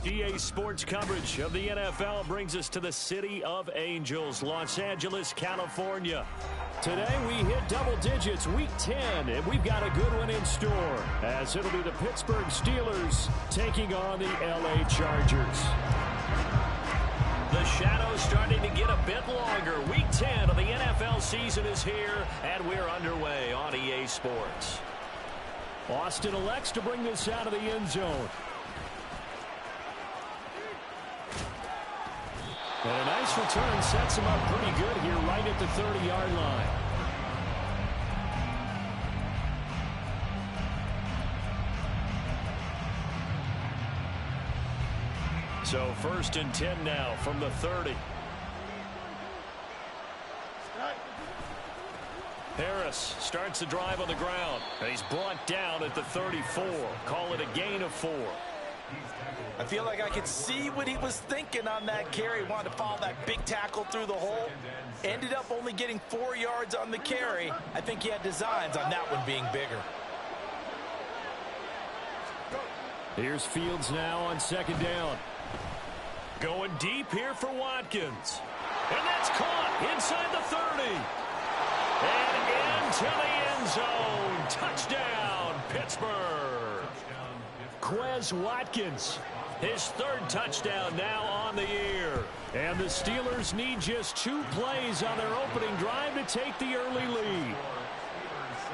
EA Sports coverage of the NFL brings us to the City of Angels, Los Angeles, California. Today we hit double digits, week 10, and we've got a good one in store, as it'll be the Pittsburgh Steelers taking on the LA Chargers. The shadow's starting to get a bit longer. Week 10 of the NFL season is here, and we're underway on EA Sports. Austin elects to bring this out of the end zone. And a nice return sets him up pretty good here right at the 30-yard line. So 1st and 10 now from the 30. Harris starts the drive on the ground. He's brought down at the 34. Call it a gain of 4. I feel like I could see what he was thinking on that carry. Wanted to follow that big tackle through the hole. Ended up only getting 4 yards on the carry. I think he had designs on that one being bigger. Here's Fields now on 2nd down. Going deep here for Watkins. And that's caught inside the 30. And into the end zone. Touchdown, Pittsburgh. Quez Watkins, his 3rd touchdown now on the year. And the Steelers need just 2 plays on their opening drive to take the early lead.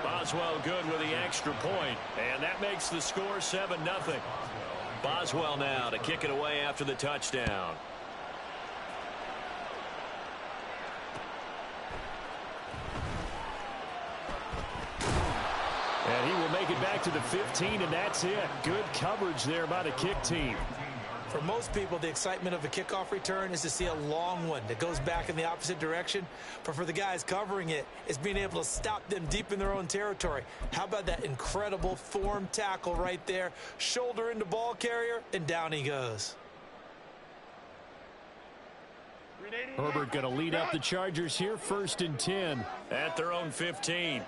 Boswell good with the extra point, and that makes the score 7-0. Boswell now to kick it away after the touchdown. And he will make it back to the 15, and that's it. Good coverage there by the kick team. For most people, the excitement of a kickoff return is to see a long one that goes back in the opposite direction. But for the guys covering it, it's being able to stop them deep in their own territory. How about that incredible form tackle right there? Shoulder into ball carrier, and down he goes. Herbert going to lead up the Chargers here, 1st and 10 at their own 15.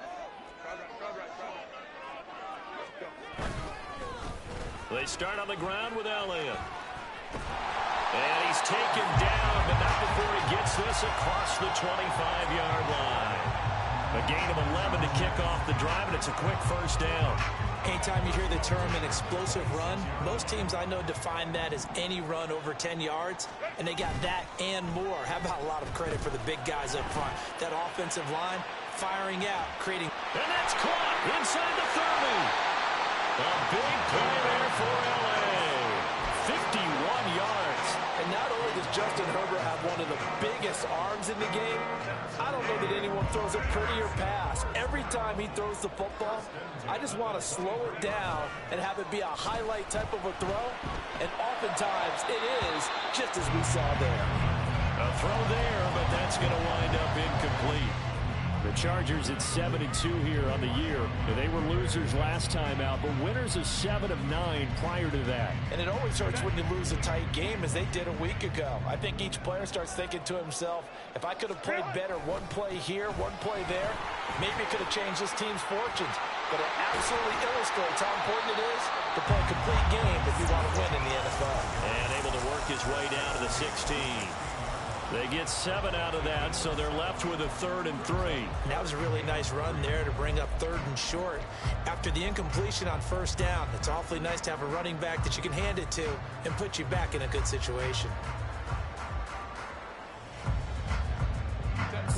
They start on the ground with Elliott. And he's taken down, but not before he gets this across the 25-yard line. A gain of 11 to kick off the drive, and it's a quick 1st down. Anytime you hear the term an explosive run, most teams I know define that as any run over 10 yards, and they got that and more. How about a lot of credit for the big guys up front? That offensive line firing out, creating... And that's caught inside the 30. A big play there for L.A. 51 yards. And not only does Justin Herbert have one of the biggest arms in the game, I don't know that anyone throws a prettier pass. Every time he throws the football, I just want to slow it down and have it be a highlight type of a throw. And oftentimes it is, just as we saw there. A throw there, but that's going to wind up incomplete. The Chargers at 7-2 here on the year. They were losers last time out, but winners of 7 of 9 prior to that. And it always hurts when you lose a tight game, as they did a week ago. I think each player starts thinking to himself, if I could have played better one play here, one play there, maybe it could have changed this team's fortunes. But it absolutely illustrates how important it is to play a complete game if you want to win in the NFL. And able to work his way down to the 16. They get 7 out of that, so they're left with a 3rd and 3. That was a really nice run there to bring up 3rd and short. After the incompletion on 1st down, it's awfully nice to have a running back that you can hand it to and put you back in a good situation.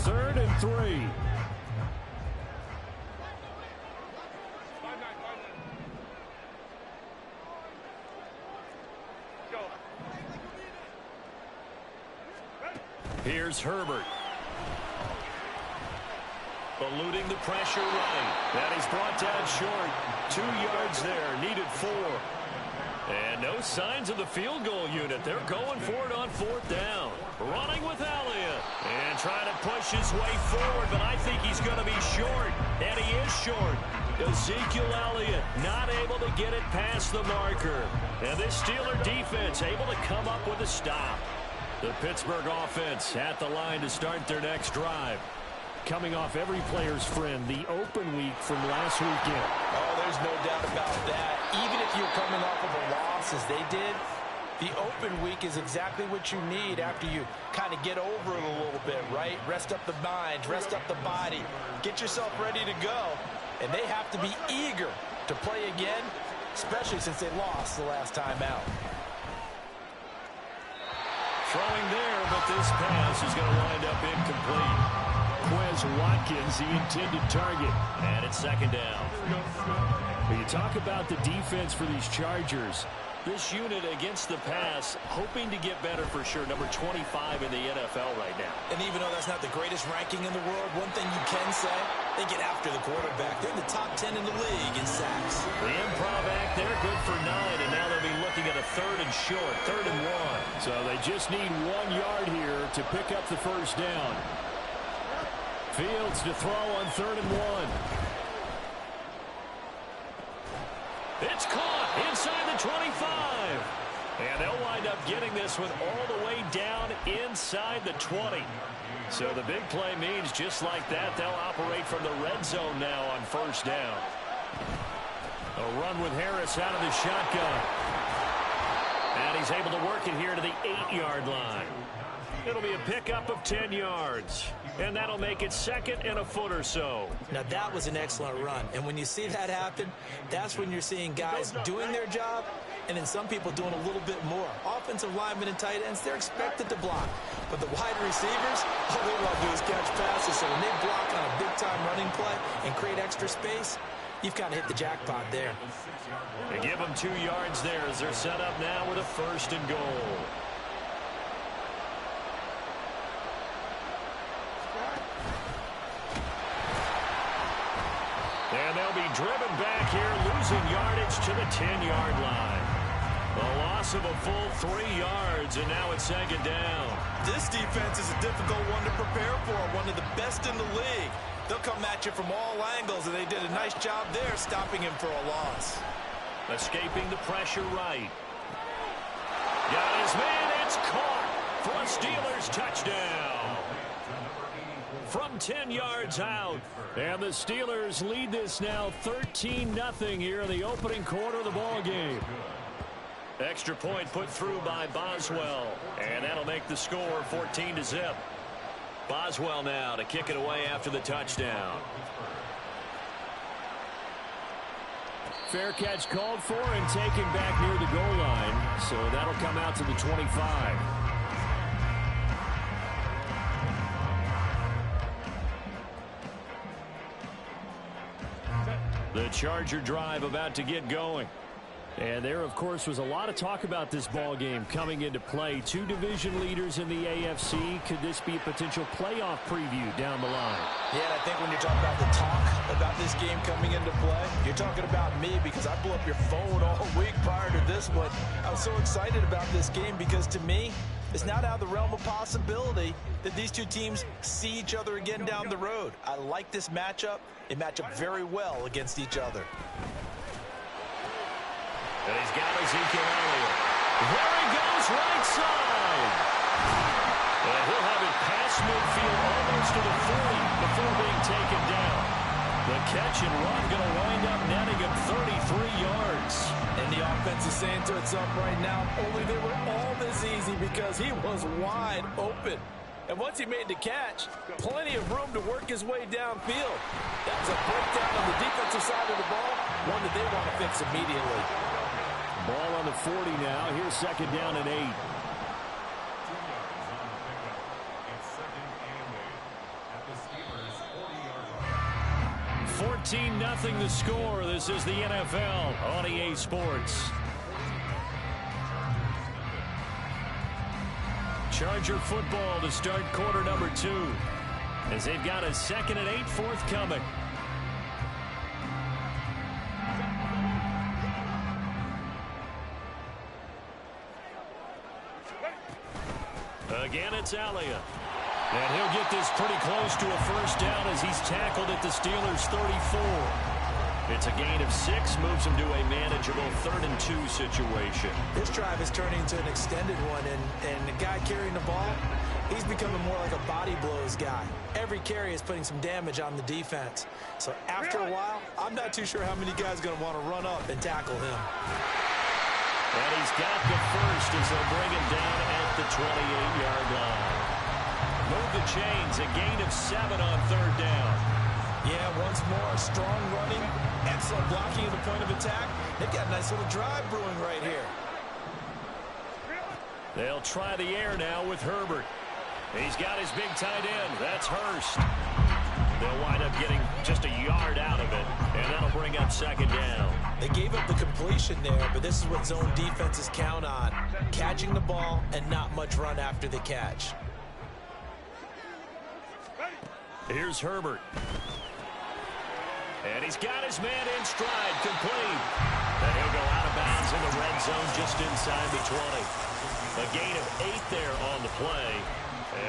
3rd and 3. Here's Herbert. Eluding the pressure right. And he's brought down short. 2 yards there. Needed 4. And no signs of the field goal unit. They're going for it on 4th down. Running with Elliott. And trying to push his way forward, but I think he's going to be short. And he is short. Ezekiel Elliott not able to get it past the marker. And this Steeler defense able to come up with a stop. The Pittsburgh offense at the line to start their next drive. Coming off every player's friend, the open week from last weekend. Oh, there's no doubt about that. Even if you're coming off of a loss as they did, The open week is exactly what you need after you kind of get over it a little bit, right? Rest up the mind, rest up the body, get yourself ready to go. And they have to be eager to play again, especially since they lost the last time out. Throwing there, but this pass is going to wind up incomplete. Quez Watkins, the intended target. And it's second down. When you talk about the defense for these Chargers, this unit against the pass, hoping to get better for sure. Number 25 in the NFL right now. And even though that's not the greatest ranking in the world, one thing you can say, they get after the quarterback. They're in the top 10 in the league in sacks. The improv act there, good for 9, and now they'll be looking at a 3rd and short, 3rd and 1. So they just need 1 yard here to pick up the first down. Fields to throw on 3rd and 1. It's caught inside the 25. And they'll wind up getting this one all the way down inside the 20. So the big play means just like that, they'll operate from the red zone now on first down. A run with Harris out of the shotgun. And he's able to work it here to the 8-yard line. It'll be a pickup of 10 yards. And that'll make it 2nd and a foot or so. Now, that was an excellent run. And when you see that happen, that's when you're seeing guys doing their job and then some people doing a little bit more. Offensive linemen and tight ends, they're expected to block. But the wide receivers, all they want to do is catch passes. So when they block on a big-time running play and create extra space, you've kind of hit the jackpot there. They give them 2 yards there as they're set up now with a 1st and goal. And they'll be driven back here, losing yardage to the 10-yard line. A loss of a full 3 yards, and now it's 2nd down. This defense is a difficult one to prepare for, one of the best in the league. They'll come at you from all angles, and they did a nice job there stopping him for a loss. Escaping the pressure right. Got his man, it's caught for a Steelers touchdown. From 10 yards out. And the Steelers lead this now 13-0 here in the opening quarter of the ball game. Extra point put through by Boswell. And that'll make the score 14-0. Boswell now to kick it away after the touchdown. Fair catch called for and taken back near the goal line. So that'll come out to the 25. The Charger drive about to get going. And there, of course, was a lot of talk about this ball game coming into play. 2 division leaders in the AFC. Could this be a potential playoff preview down the line? Yeah, and I think when you're talking about the talk about this game coming into play, you're talking about me because I blew up your phone all week prior to this one. I was so excited about this game because to me, it's not out of the realm of possibility that these two teams see each other again down the road. I like this matchup. They match up very well against each other. And he's got Ezekiel Elliott. There he goes, right side. And he'll have it past midfield almost to the 40 before being taken down. The catch and run going to wind up netting him 33 yards. And the offense is saying to itself right now, only they were all this easy because he was wide open. And once he made the catch, plenty of room to work his way downfield. That was a breakdown on the defensive side of the ball, one that they want to fix immediately. Ball on the 40 now. Here's 2nd down and 8. (14-0) the score. This is the NFL on EA Sports. Charger football to start quarter number 2. As they've got a 2nd and 8 forthcoming. Again, it's Elliott. And he'll get this pretty close to a first down as he's tackled at the Steelers' 34. It's a gain of 6, moves him to a manageable 3rd and 2 situation. This drive is turning into an extended one, and the guy carrying the ball, he's becoming more like a body blows guy. Every carry is putting some damage on the defense. So after a while, I'm not too sure how many guys are going to want to run up and tackle him. And he's got the first as they'll bring him down at the 28-yard line. Move the chains, a gain of 7 on third down. Yeah, once more, strong running, excellent blocking at the point of attack. They've got a nice little drive brewing right here. They'll try the air now with Herbert. He's got his big tight end. That's Hurst. They'll wind up getting just a yard out of it, and that'll bring up second down. They gave up the completion there, but this is what zone defenses count on. Catching the ball and not much run after the catch. Here's Herbert. And he's got his man in stride, complete. And he'll go out of bounds in the red zone just inside the 20. A gain of 8 there on the play.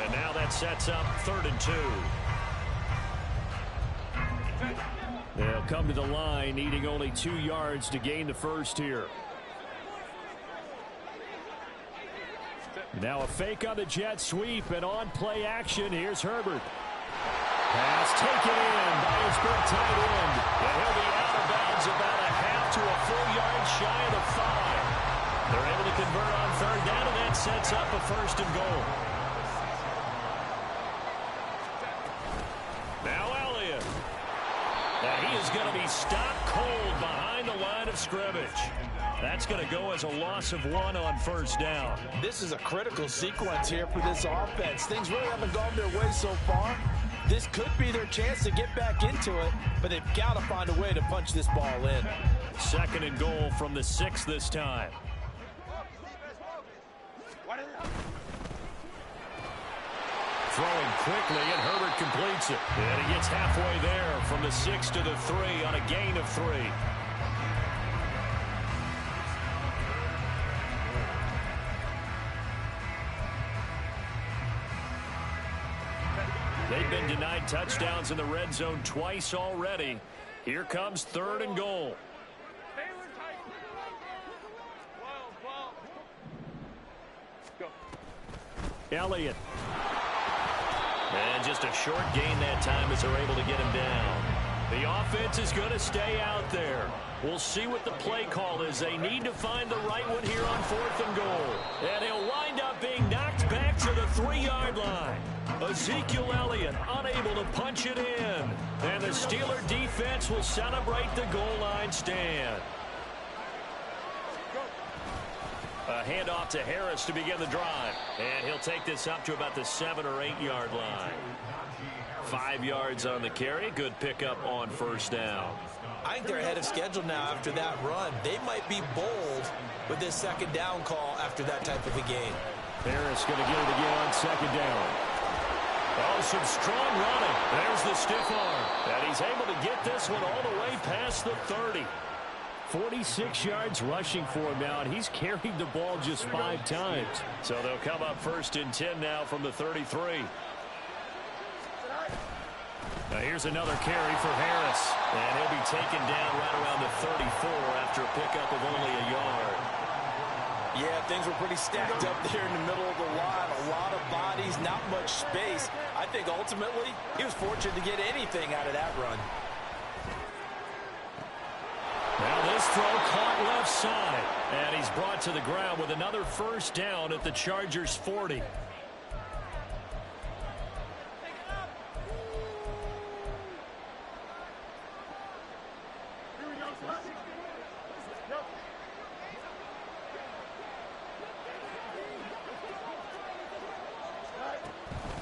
And now that sets up 3rd and 2. They'll come to the line, needing only 2 yards to gain the first here. Now a fake on the jet sweep, and on play action, here's Herbert. Pass taken in by his big tight end. And he'll be out of bounds about a half to a full yard shy of the 5. They're able to convert on third down, and that sets up a 1st and goal. Now Elliott. And he is going to be stopped cold behind the line of scrimmage. That's going to go as a loss of 1 on 1st down. This is a critical sequence here for this offense. Things really haven't gone their way so far. This could be their chance to get back into it, but they've got to find a way to punch this ball in. 2nd and goal from the 6 this time. Throwing quickly, and Herbert completes it. And he gets halfway there from the 6 to the 3 on a gain of 3. They've been denied touchdowns in the red zone twice already. Here comes 3rd and goal. Elliott. And just a short gain that time as they're able to get him down. The offense is going to stay out there. We'll see what the play call is. They need to find the right one here on 4th and goal. And he'll wind up being knocked back to the 3-yard line. Ezekiel Elliott unable to punch it in. And the Steeler defense will celebrate the goal line stand. A handoff to Harris to begin the drive. And he'll take this up to about the 7 or 8 yard line. 5 yards on the carry. Good pickup on 1st down. I think they're ahead of schedule now after that run. They might be bold with this 2nd down call after that type of a game. Harris going to get it again on 2nd down. Oh, some strong running. There's the stiff arm. And he's able to get this one all the way past the 30. 46 yards rushing for him now, and he's carried the ball just 5 times. So they'll come up 1st and 10 now from the 33. Now here's another carry for Harris. And he'll be taken down right around the 34 after a pickup of only a yard. Yeah, things were pretty stacked up there in the middle of the line. A lot of bodies, not much space. I think ultimately he was fortunate to get anything out of that run. Now this throw caught left side. And he's brought to the ground with another 1st down at the Chargers' 40.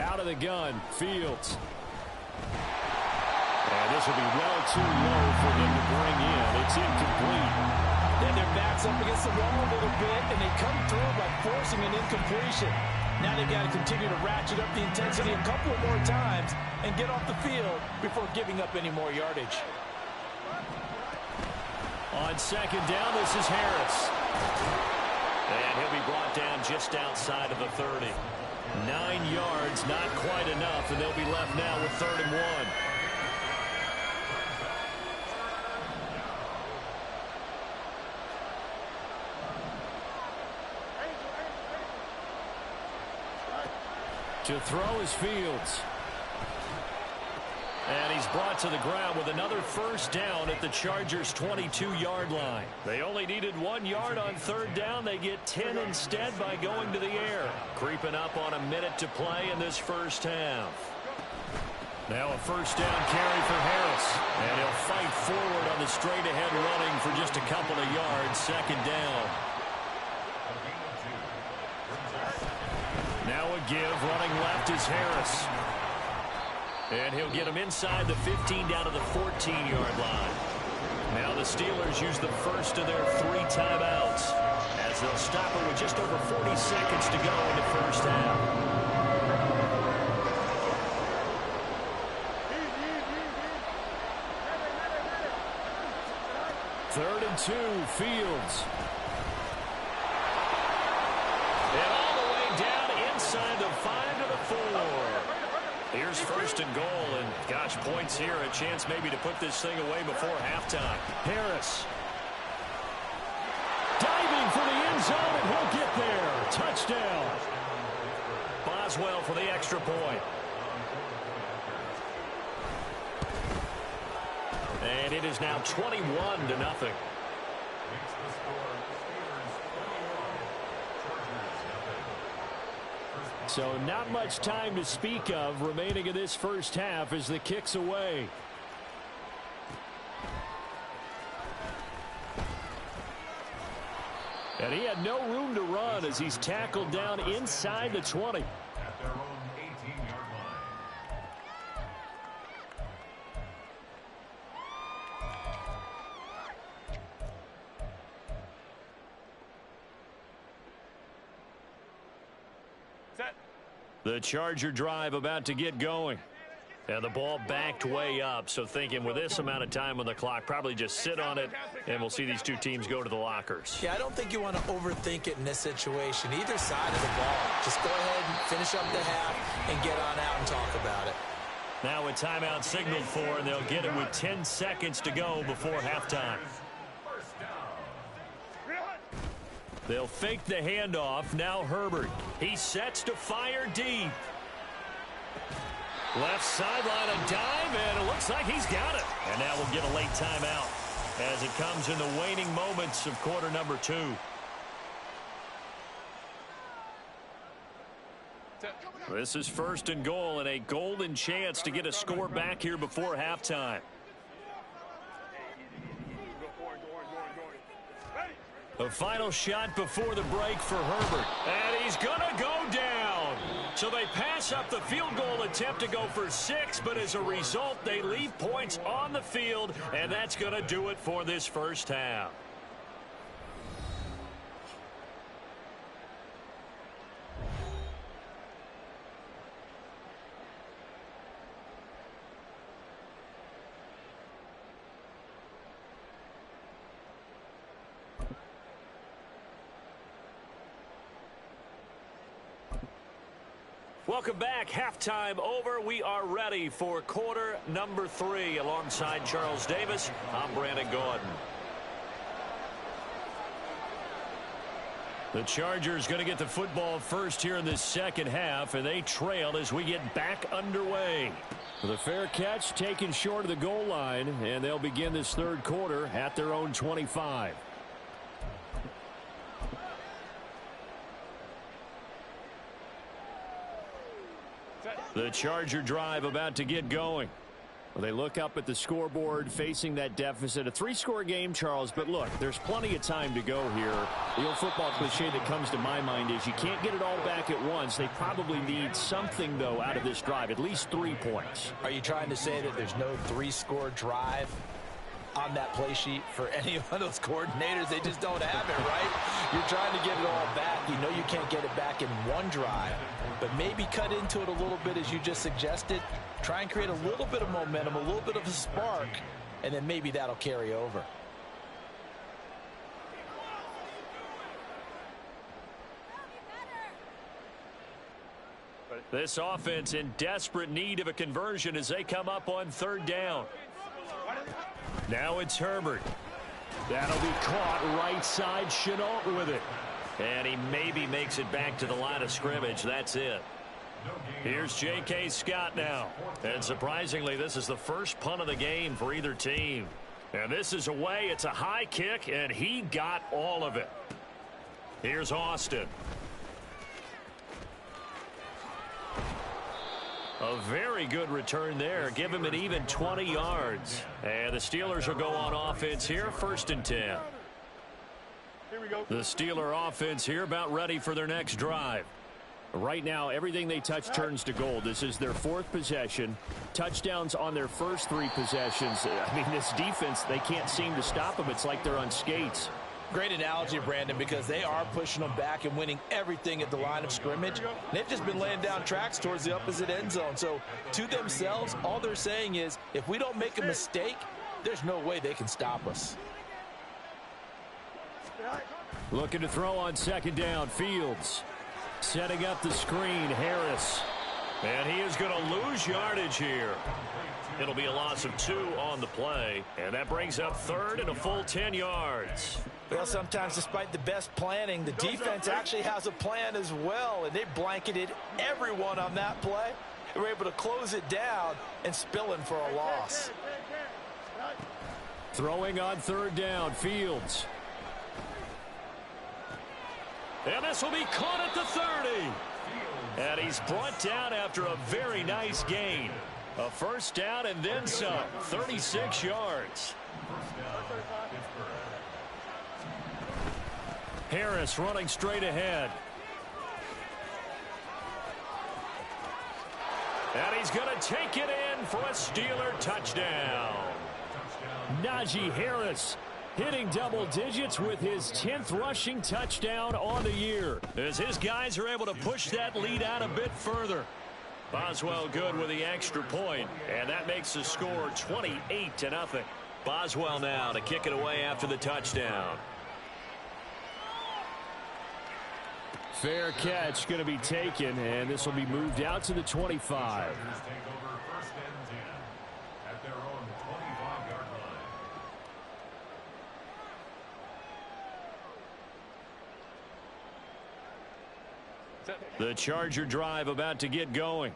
Out of the gun, Fields. And this will be well too low for them to bring in. It's incomplete. Then their back's up against the wall a little bit, and they come through by forcing an incompletion. Now they've got to continue to ratchet up the intensity a couple more times and get off the field before giving up any more yardage. On 2nd down, this is Harris. And he'll be brought down just outside of the 30. 9 yards, not quite enough, and they'll be left now with 3rd and 1. To throw is Fields. And he's brought to the ground with another first down at the Chargers' 22-yard line. They only needed 1 yard on third down. They get 10 instead by going to the air. Creeping up on a minute to play in this first half. Now a first down carry for Harris. And he'll fight forward on the straight-ahead running for just a couple of yards. Second down. Now a give. Running left is Harris. And he'll get him inside the 15 down to the 14-yard line. Now the Steelers use the first of their 3 timeouts as they'll stop it with just over 40 seconds to go in the first half. Third and 2, Fields. And all the way down inside the 5 to the 4. Here's first and goal, and gosh, points here, a chance maybe to put this thing away before halftime. Harris. Diving for the end zone, and he'll get there. Touchdown. Boswell for the extra point. And it is now 21-0. So not much time to speak of remaining in this first half as the kick's away. And he had no room to run as he's tackled down inside the 20. At their own 18-yard line. The Charger drive about to get going. And the ball backed way up, so thinking with this amount of time on the clock, probably just sit on it, and we'll see these two teams go to the lockers. Yeah, I don't think you want to overthink it in this situation. Either side of the ball. Just go ahead and finish up the half and get on out and talk about it. Now a timeout signaled for, and they'll get it with 10 seconds to go before halftime. They'll fake the handoff. Now Herbert. He sets to fire deep. Left sideline, a dive, and it looks like he's got it. And now we'll get a late timeout as it comes in the waning moments of quarter number 2. This is first and goal and a golden chance to get a score back here before halftime. A final shot before the break for Herbert. And he's going to go down. So they pass up the field goal attempt to go for 6, but as a result, they leave points on the field, and that's going to do it for this first half. Welcome back. Halftime over. We are ready for quarter number 3. Alongside Charles Davis, I'm Brandon Gaudin. The Chargers going to get the football first here in this second half, and they trail as we get back underway. The fair catch taken short of the goal line, and they'll begin this third quarter at their own 25. The Charger drive about to get going. Well, they look up at the scoreboard facing that deficit. A 3-score game, Charles, but look, there's plenty of time to go here. The old football cliche that comes to my mind is you can't get it all back at once. They probably need something, though, out of this drive, at least 3 points. Are you trying to say that there's no 3-score drive on that play sheet for any one of those coordinators? They just don't have it, right? You're trying to get it all back. You know you can't get it back in one drive, but maybe cut into it a little bit as you just suggested. Try and create a little bit of momentum, a little bit of a spark, and then maybe that'll carry over. This offense in desperate need of a conversion as they come up on third down. Now it's Herbert. That'll be caught right side. Shenault with it. And he maybe makes it back to the line of scrimmage. That's it. Here's J.K. Scott now. And surprisingly, this is the first punt of the game for either team. And this is away. It's a high kick, and he got all of it. Here's Austin. A very good return there. Give him an even 20 yards. And the Steelers will go on offense here, 1st and 10. Here we go. The Steeler offense here about ready for their next drive. Right now, everything they touch turns to gold. This is their 4th possession. Touchdowns on their first 3 possessions. I mean, this defense, they can't seem to stop them. It's like they're on skates. Great analogy, Brandon, because they are pushing them back and winning everything at the line of scrimmage. They've just been laying down tracks towards the opposite end zone. So to themselves, all they're saying is, if we don't make a mistake, there's no way they can stop us. Looking to throw on 2nd down. Fields setting up the screen. Harris. And he is going to lose yardage here. It'll be a loss of 2 on the play. And that brings up 3rd and a full 10 yards. Well, sometimes despite the best planning, the defense actually has a plan as well. And they blanketed everyone on that play. They were able to close it down and spill in for a loss. Throwing on 3rd down. Fields. And this will be caught at the 30. And he's brought down after a very nice gain. A 1st down and then some. 36 yards. Harris running straight ahead. And he's going to take it in for a Steeler touchdown. Najee Harris hitting double digits with his 10th rushing touchdown on the year, as his guys are able to push that lead out a bit further. Boswell good with the extra point, and that makes the score 28-0. Boswell now to kick it away after the touchdown. Fair catch going to be taken, and this will be moved out to the 25. The Charger drive about to get going.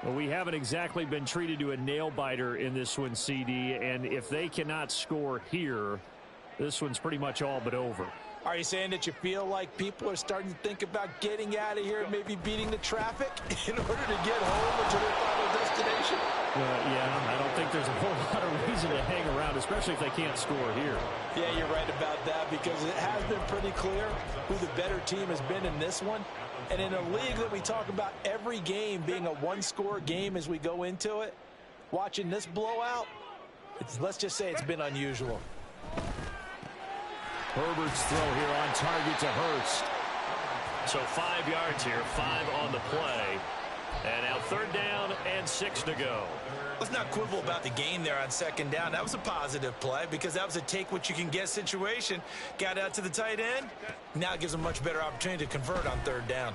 Well, we haven't exactly been treated to a nail-biter in this one, CD, and if they cannot score here, this one's pretty much all but over. Are you saying that you feel like people are starting to think about getting out of here and maybe beating the traffic in order to get home or to their final destination? Yeah, I don't think there's a whole lot of reason to hang around, especially if they can't score here. Yeah, you're right about that, because it has been pretty clear who the better team has been in this one. And in a league that we talk about every game being a one-score game as we go into it, watching this blowout, let's just say it's been unusual. Herbert's throw here on target to Hurst. So 5 yards here, 5 on the play. And now 3rd down and 6 to go. Let's not quibble about the gain there on 2nd down. That was a positive play because that was a take-what-you-can-get situation. Got out to the tight end. Now it gives them a much better opportunity to convert on 3rd down.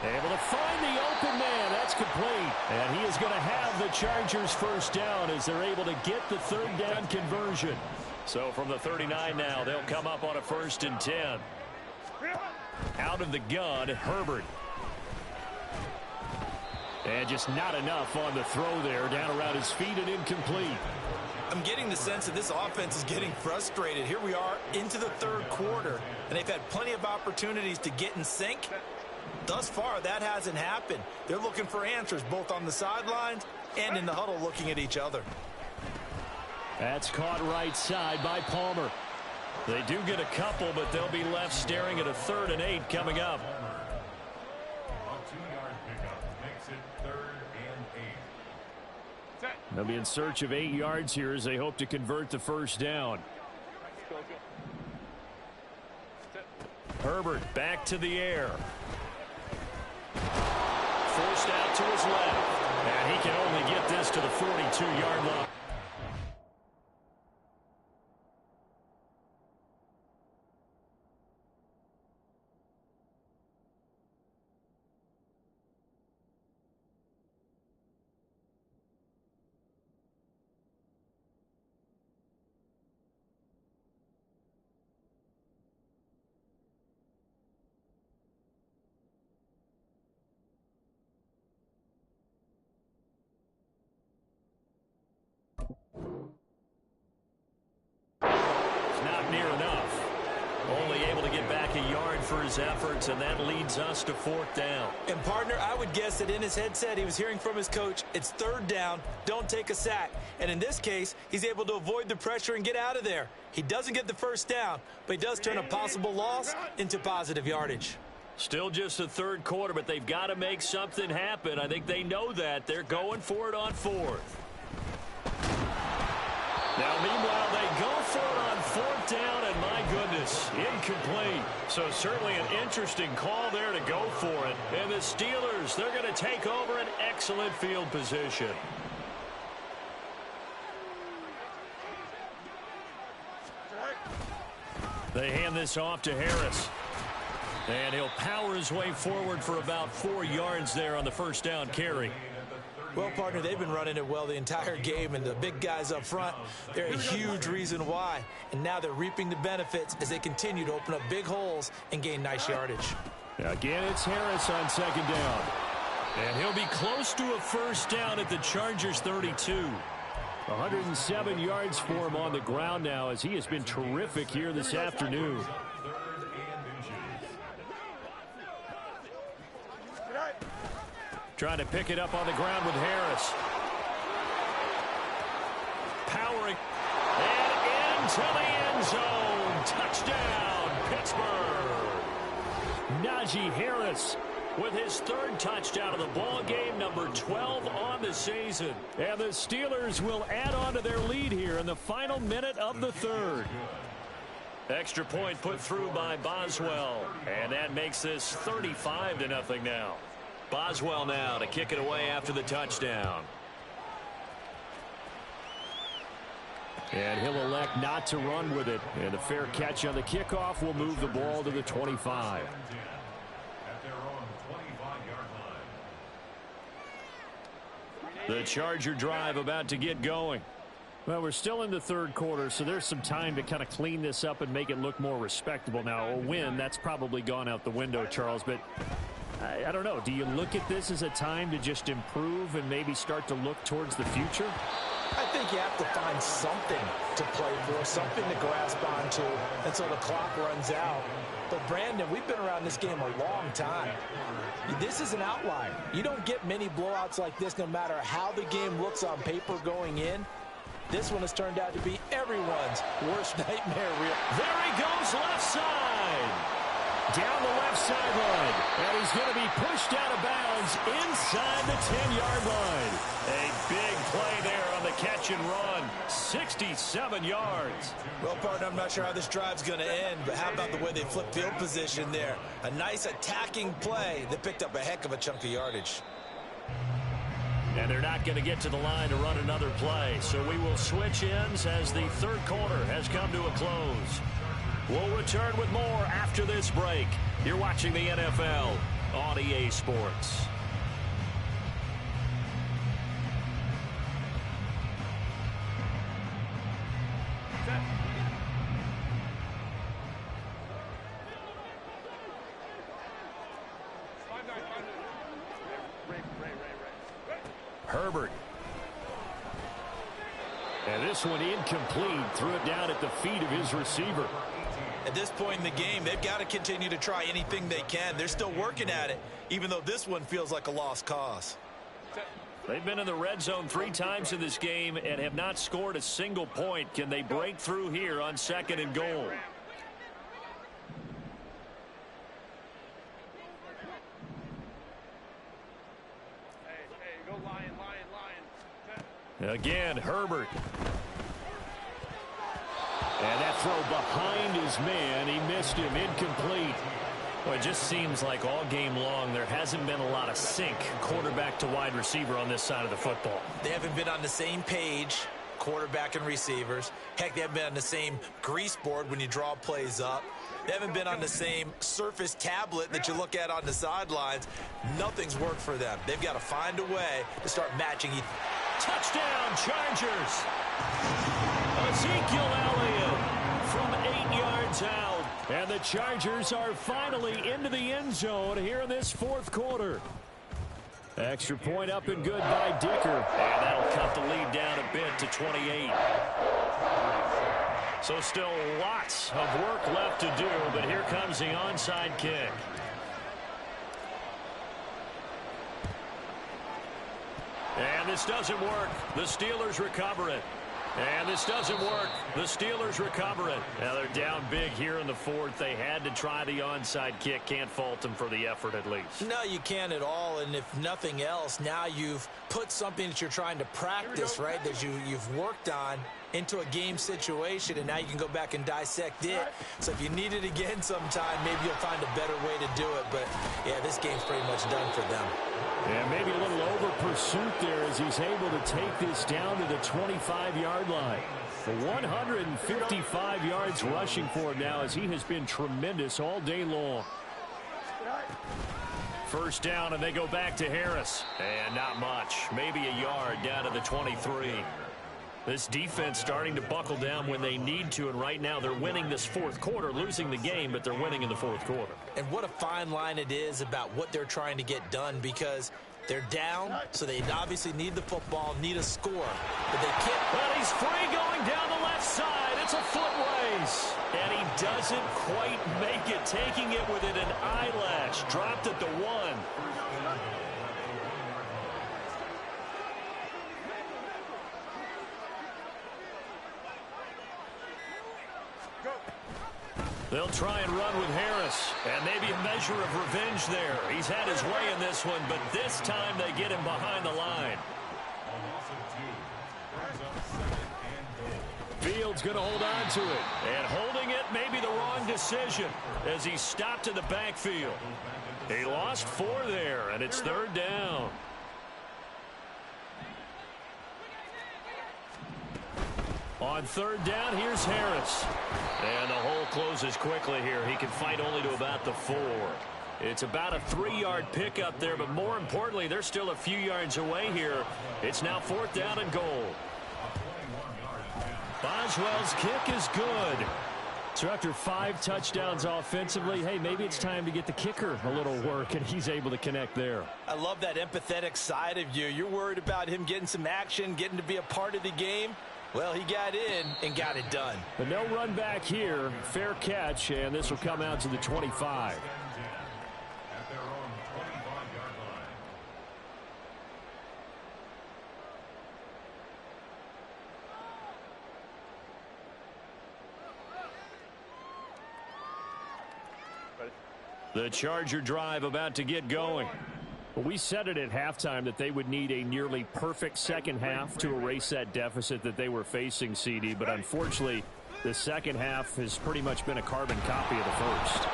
Able to find the open man. That's complete. And he is going to have the Chargers 1st down as they're able to get the 3rd down conversion. So from the 39 now, they'll come up on a 1st and 10. Out of the gun, Herbert. And just not enough on the throw there, down around his feet and incomplete. I'm getting the sense that this offense is getting frustrated. Here we are into the 3rd quarter, and they've had plenty of opportunities to get in sync. Thus far, that hasn't happened. They're looking for answers both on the sidelines and in the huddle looking at each other. That's caught right side by Palmer. They do get a couple, but they'll be left staring at a 3rd and 8 coming up. They'll be in search of 8 yards here as they hope to convert the 1st down. Herbert back to the air. Forced out to his left. And he can only get this to the 42-yard line. not near enough. Only able to get back a yard for his efforts, and that leads us to 4th down. And, partner, I would guess that in his headset he was hearing from his coach, it's 3rd down, don't take a sack. And in this case, he's able to avoid the pressure and get out of there. He doesn't get the 1st down, but he does turn a possible loss into positive yardage. Still just the 3rd quarter, but they've got to make something happen. I think they know that. They're going for it on 4th. Now, meanwhile, they go for it on 4th down, and my goodness, incomplete. So certainly an interesting call there to go for it. And the Steelers, they're going to take over an excellent field position. They hand this off to Harris. And he'll power his way forward for about 4 yards there on the 1st down carry. Well, partner, they've been running it well the entire game, and the big guys up front, they're a huge reason why. And now they're reaping the benefits as they continue to open up big holes and gain nice yardage. Again, it's Harris on 2nd down. And he'll be close to a 1st down at the Chargers' 32. 107 yards for him on the ground now, as he has been terrific here this afternoon. Trying to pick it up on the ground with Harris. Powering. And into the end zone. Touchdown, Pittsburgh. Najee Harris with his 3rd touchdown of the ball game, number 12 on the season. And the Steelers will add on to their lead here in the final minute of the 3rd. Extra point put through by Boswell. And that makes this 35-0 now. Boswell now to kick it away after the touchdown. And he'll elect not to run with it. And a fair catch on the kickoff will move the ball to the 25. The Charger drive about to get going. Well, we're still in the 3rd quarter, so there's some time to kind of clean this up and make it look more respectable. Now, a win, that's probably gone out the window, Charles, but I don't know. Do you look at this as a time to just improve and maybe start to look towards the future? I think you have to find something to play for, something to grasp onto until the clock runs out. But, Brandon, we've been around this game a long time. This is an outlier. You don't get many blowouts like this no matter how the game looks on paper going in. This one has turned out to be everyone's worst nightmare. There he goes, left side. Down the left sideline. And he's going to be pushed out of bounds inside the 10-yard line. A big play there on the catch and run. 67 yards. Well, partner, I'm not sure how this drive's going to end, but how about the way they flip field position there? A nice attacking play that picked up a heck of a chunk of yardage. And they're not going to get to the line to run another play. So we will switch ends as the 3rd quarter has come to a close. We'll return with more after this break. You're watching the NFL on EA Sports. Herbert. And this one incomplete. Threw it down at the feet of his receiver. At this point in the game, they've got to continue to try anything they can. They're still working at it, even though this one feels like a lost cause. They've been in the red zone 3 times in this game and have not scored a single point. Can they break through here on 2nd and goal? Again, Herbert. And that throw behind his man. He missed him. Incomplete. Well, it just seems like all game long there hasn't been a lot of sync quarterback to wide receiver on this side of the football. They haven't been on the same page, quarterback and receivers. Heck, they haven't been on the same grease board when you draw plays up. They haven't been on the same Surface tablet that you look at on the sidelines. Nothing's worked for them. They've got to find a way to start matching each. Touchdown, Chargers. Ezekiel Elliott from 8 yards out. And the Chargers are finally into the end zone here in this 4th quarter. Extra point up and good by Dicker. And that'll cut the lead down a bit to 28. So still lots of work left to do, but here comes the onside kick. And this doesn't work. The Steelers recover it. And this doesn't work. The Steelers recover it. Now they're down big here in the fourth. They had to try the onside kick. Can't fault them for the effort at least. No, you can't at all. And if nothing else, now you've put something that you're trying to practice, right, that you've worked on into a game situation, and now you can go back and dissect it. So if you need it again sometime, maybe you'll find a better way to do it. But, yeah, this game's pretty much done for them. Yeah, maybe a little over pursuit there as he's able to take this down to the 25-yard line. For 155 yards rushing for him now as he has been tremendous all day long. First down, and they go back to Harris. And not much. Maybe a yard down to the 23. This defense starting to buckle down when they need to, and right now they're winning this fourth quarter, losing the game, but they're winning in the fourth quarter. And what a fine line it is about what they're trying to get done, because they're down, so they obviously need the football, need a score, but they can't. But he's free going down the left side. It's a foot race, and he doesn't quite make it, taking it within an eyelash. Dropped at the 1. They'll try and run with Harris, and maybe a measure of revenge there. He's had his way in this one, but this time they get him behind the line. Fields going to hold on to it, and holding it may be the wrong decision as he stopped in the backfield. He lost 4 there, and it's third down. On third down, here's Harris. And the hole closes quickly here. He can fight only to about the 4. It's about a 3-yard pickup there, but more importantly, they're still a few yards away here. It's now fourth down and goal. Boswell's kick is good. So after 5 touchdowns offensively, hey, maybe it's time to get the kicker a little work, and he's able to connect there. I love that empathetic side of you. You're worried about him getting some action, getting to be a part of the game. Well, he got in and got it done. But no run back here. Fair catch, and this will come out to the 25. At their own 25-yard line. The Charger drive about to get going. We said it at halftime that they would need a nearly perfect second half to erase that deficit that they were facing, CD. But unfortunately, the second half has pretty much been a carbon copy of the first.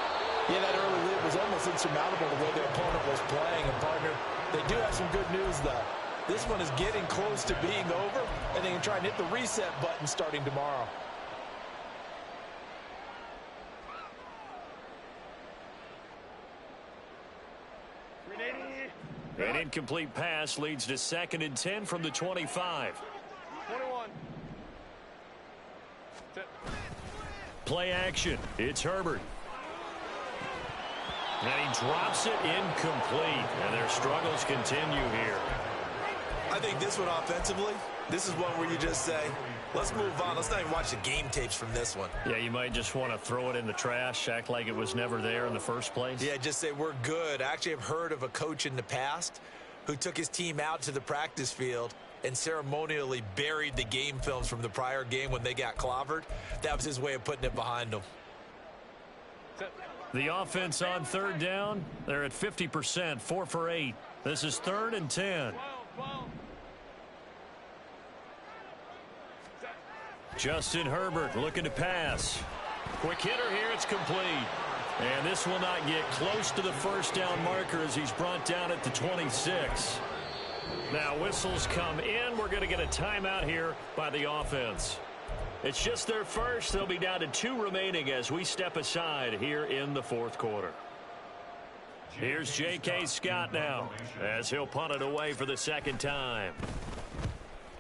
Yeah, that early lead was almost insurmountable the way their opponent was playing. And, partner, they do have some good news, though. This one is getting close to being over, and they can try and hit the reset button starting tomorrow. An incomplete pass leads to 2nd and 10 from the 25. 21. Play action. It's Herbert. And he drops it incomplete. And their struggles continue here. I think this one offensively, this is one where you just say, let's move on. Let's not even watch the game tapes from this one. Yeah, you might just want to throw it in the trash, act like it was never there in the first place. Yeah, just say we're good. I actually have heard of a coach in the past who took his team out to the practice field and ceremonially buried the game films from the prior game when they got clobbered. That was his way of putting it behind them. The offense on third down, they're at 50%, 4 for 8. This is 3rd and 10. Justin Herbert looking to pass. Quick hitter here, it's complete. And this will not get close to the first down marker as he's brought down at the 26. Now whistles come in. We're going to get a timeout here by the offense. It's just their first. They'll be down to 2 remaining as we step aside here in the fourth quarter. Here's J.K. Scott now as he'll punt it away for the second time.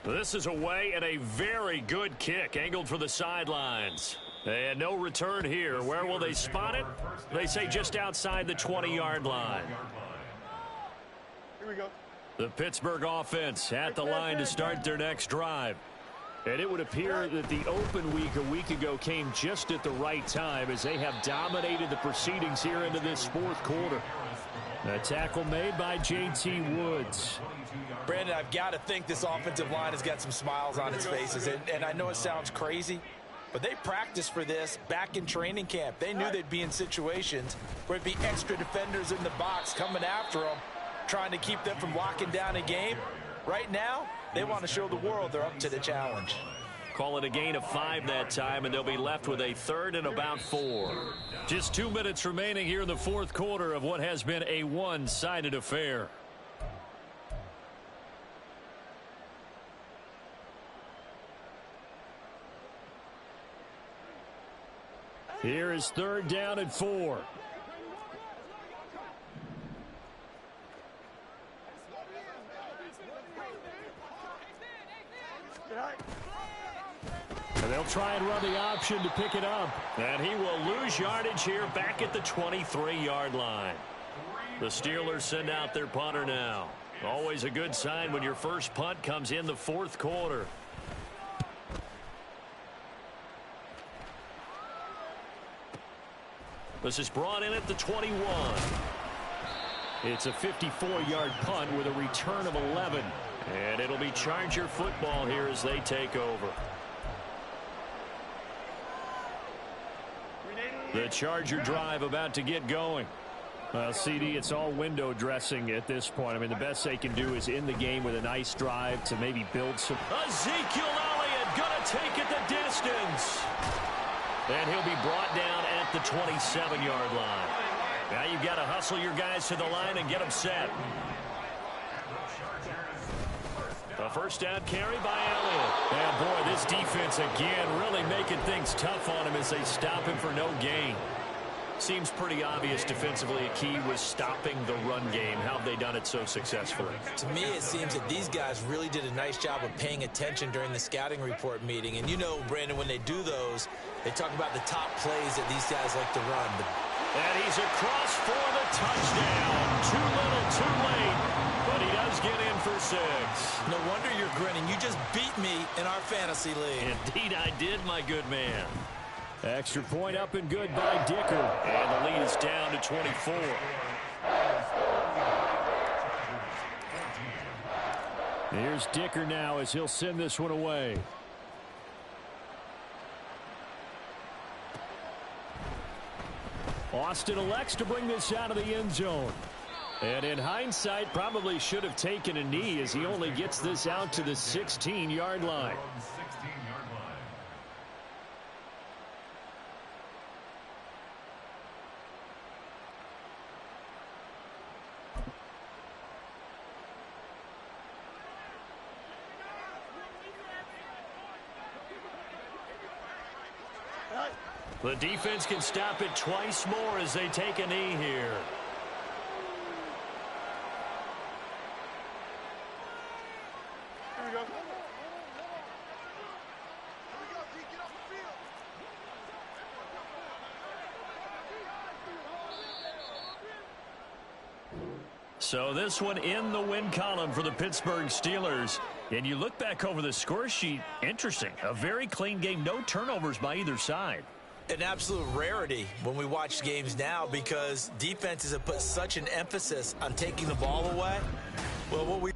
This is away and a very good kick angled for the sidelines. And no return here. Where will they spot it? They say just outside the 20-yard line. Here we go. The Pittsburgh offense at the line to start their next drive. And it would appear that the open week a week ago came just at the right time as they have dominated the proceedings here into this fourth quarter. A tackle made by J.T. Woods. Brandon, I've got to think this offensive line has got some smiles on its faces. And I know it sounds crazy, but they practiced for this back in training camp. They knew they'd be in situations where it'd be extra defenders in the box coming after them, trying to keep them from locking down a game. Right now, they want to show the world they're up to the challenge. Call it a gain of 5 that time, and they'll be left with a third and about 4. Just 2 minutes remaining here in the fourth quarter of what has been a one-sided affair. Here is third down and 4. And they'll try and run the option to pick it up. And he will lose yardage here back at the 23-yard line. The Steelers send out their punter now. Always a good sign when your first punt comes in the fourth quarter. This is brought in at the 21. It's a 54-yard punt with a return of 11. And it'll be Charger football here as they take over. The Charger drive about to get going. CD, it's all window dressing at this point. I mean, the best they can do is end the game with a nice drive to maybe build some. Ezekiel Elliott going to take it the distance. And he'll be brought down at the 27-yard line. Now you've got to hustle your guys to the line and get them set. A first down carry by Elliott. And boy, this defense again really making things tough on him as they stop him for no gain. Seems pretty obvious defensively a key was stopping the run game. How have they done it so successfully? To me, it seems that these guys really did a nice job of paying attention during the scouting report meeting. And you know, Brandon, when they do those, they talk about the top plays that these guys like to run. And he's across for the touchdown. Too little, too late. But he does get in for 6. No wonder you're grinning. You just beat me in our fantasy league. Indeed I did, my good man. Extra point up and good by Dicker. And the lead is down to 24. Here's Dicker now as he'll send this one away. Austin elects to bring this out of the end zone. And in hindsight, probably should have taken a knee as he only gets this out to the 16-yard line. The defense can stop it twice more as they take a knee here. Here we go. So this one in the win column for the Pittsburgh Steelers. And you look back over the score sheet, interesting. A very clean game, no turnovers by either side. An absolute rarity when we watch games now because defenses have put such an emphasis on taking the ball away. Well, what we